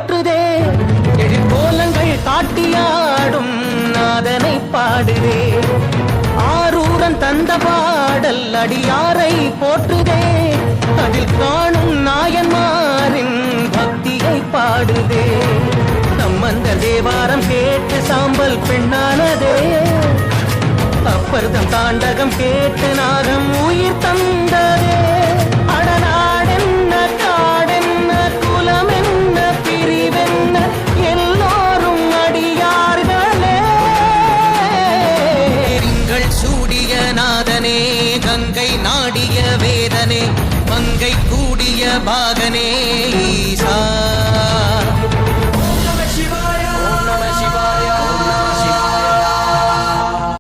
போற்றுதே எழிற்கோலங்கள் காட்டியாடும் நாதனை பாடுதே ஆரூரன் தந்த பாடல் அடியாரை போற்றுதே அதில் காணும் நாயன்மாரின் பக்தியை பாடுதே நம்மந்த தேவாரம் கேட்டு சாம்பல் பெண்ணானதே அப்பர்தம் தாண்டகம் கேட்டு நாகம் உயிர் தந்ததே அடநாடென்ன காடென்ன குலம் என்ன பிரிவென்ன எல்லோரும் அடியார்களே திங்கள் சூடிய நாதனே கங்கை நாடிய வேதனே மங்கை கூடிய பாகனே ஈசா